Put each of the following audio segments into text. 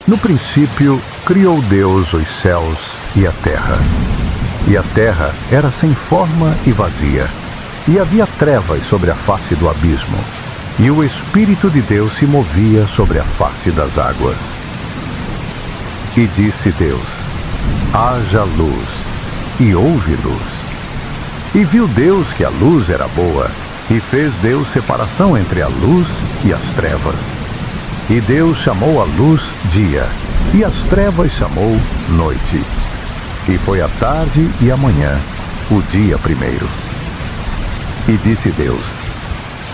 No princípio, criou Deus os céus e a terra. E a terra era sem forma e vazia, e havia trevas sobre a face do abismo, e o Espírito de Deus se movia sobre a face das águas. E disse Deus: haja luz, e houve luz. E viu Deus que a luz era boa, e fez Deus separação entre a luz e as trevas. E Deus chamou a luz dia, e as trevas chamou noite. E foi a tarde e a manhã, o dia primeiro. E disse Deus: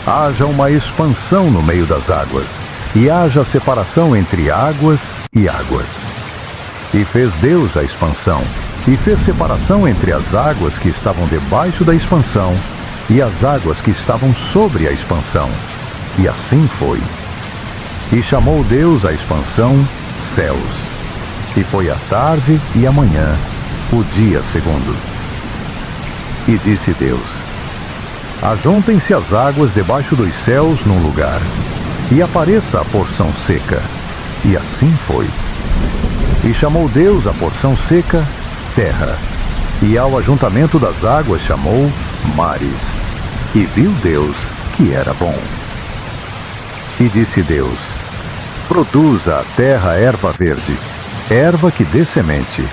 haja uma expansão no meio das águas, e haja separação entre águas e águas. E fez Deus a expansão, e fez separação entre as águas que estavam debaixo da expansão e as águas que estavam sobre a expansão. E assim foi. E chamou Deus a expansão céus. E foi a tarde e a manhã, o dia segundo. E disse Deus: ajuntem-se as águas debaixo dos céus num lugar, e apareça a porção seca. E assim foi. E chamou Deus a porção seca terra, e ao ajuntamento das águas chamou mares. E viu Deus que era bom. E disse Deus: produza a terra erva verde, erva que dê semente,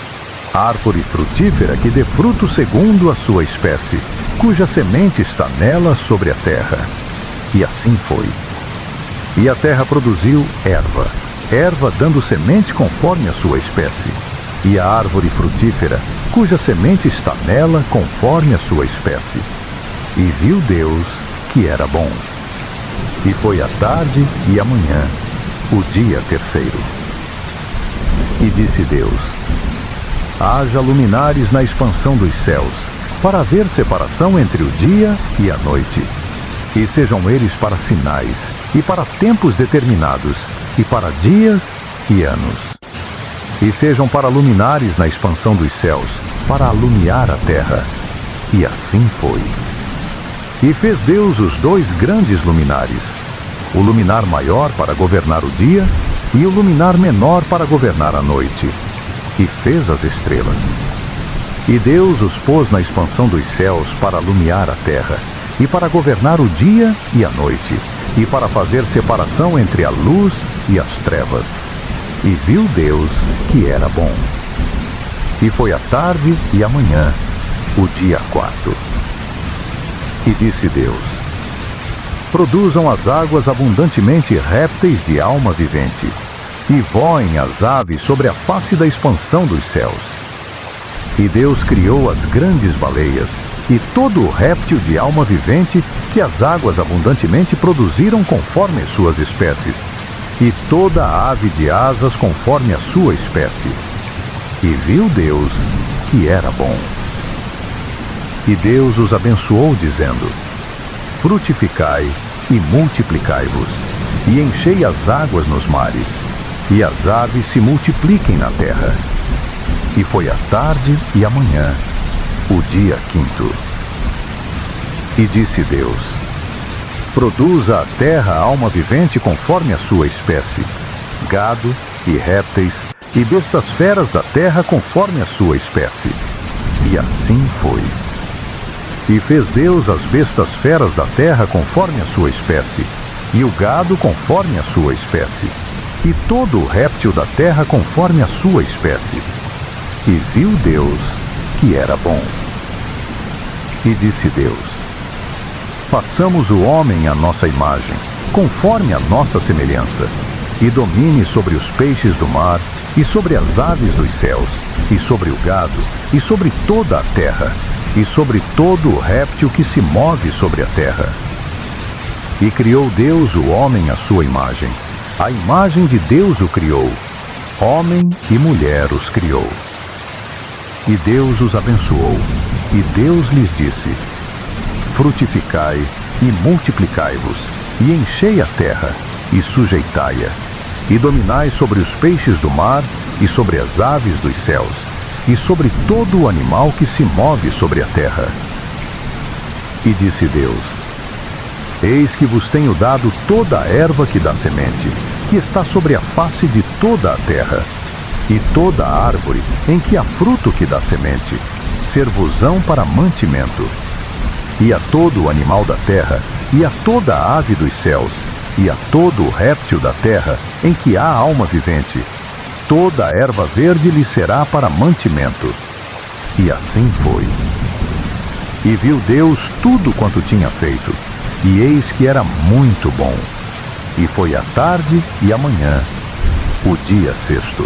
árvore frutífera que dê fruto segundo a sua espécie, cuja semente está nela sobre a terra. E assim foi. E a terra produziu erva, erva dando semente conforme a sua espécie, e a árvore frutífera, cuja semente está nela conforme a sua espécie. E viu Deus que era bom. E foi a tarde e a manhã, o dia terceiro. E disse Deus: haja luminares na expansão dos céus, para haver separação entre o dia e a noite. E sejam eles para sinais, e para tempos determinados, e para dias e anos. E sejam para luminares na expansão dos céus, para alumiar a terra. E assim foi. E fez Deus os dois grandes luminares, o luminar maior para governar o dia, e o luminar menor para governar a noite. E fez as estrelas. E Deus os pôs na expansão dos céus para alumiar a terra, e para governar o dia e a noite, e para fazer separação entre a luz e as trevas. E viu Deus que era bom. E foi a tarde e a manhã, o dia quarto. E disse Deus: produzam as águas abundantemente répteis de alma vivente, e voem as aves sobre a face da expansão dos céus. E Deus criou as grandes baleias, e todo o réptil de alma vivente que as águas abundantemente produziram conforme as suas espécies, e toda a ave de asas conforme a sua espécie. E viu Deus que era bom. E Deus os abençoou, dizendo: frutificai e multiplicai-vos, e enchei as águas nos mares, e as aves se multipliquem na terra. E foi a tarde e a manhã, o dia quinto. E disse Deus: produza a terra alma vivente conforme a sua espécie, gado e répteis, e bestas feras da terra conforme a sua espécie. E assim foi. E fez Deus as bestas feras da terra conforme a sua espécie, e o gado conforme a sua espécie, e todo o réptil da terra conforme a sua espécie. E viu Deus que era bom. E disse Deus: façamos o homem à nossa imagem, conforme a nossa semelhança, e domine sobre os peixes do mar, e sobre as aves dos céus, e sobre o gado, e sobre toda a terra, e sobre todo o réptil que se move sobre a terra. E criou Deus o homem à sua imagem. A imagem de Deus o criou. Homem e mulher os criou. E Deus os abençoou. E Deus lhes disse: frutificai e multiplicai-vos, e enchei a terra, e sujeitai-a, e dominai sobre os peixes do mar, e sobre as aves dos céus, e sobre todo o animal que se move sobre a terra. E disse Deus: eis que vos tenho dado toda a erva que dá semente, que está sobre a face de toda a terra, e toda a árvore em que há fruto que dá semente, ser-vos-ão para mantimento. E a todo o animal da terra, e a toda a ave dos céus, e a todo o réptil da terra em que há alma vivente, toda a erva verde lhe será para mantimento. E assim foi. E viu Deus tudo quanto tinha feito, e eis que era muito bom. E foi a tarde e a manhã, o dia sexto.